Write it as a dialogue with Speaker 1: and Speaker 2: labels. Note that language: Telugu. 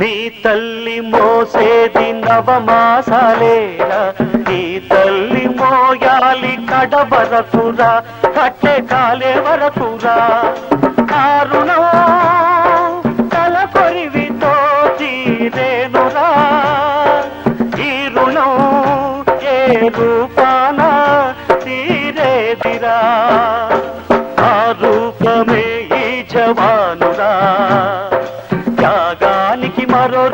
Speaker 1: నీ తల్లి మోసేది నవమాసాలేరా, నీ తల్లి మోయాలి కడవరకురా, కట్టె కాలే వరకురా. కారుణం తల కొరివితో తీరేనురా, ఈ రుణం ఏ రూపాన తీరేదిరా. ఆ రూపమే ఈ జవానురా, త్యాగానికి మరో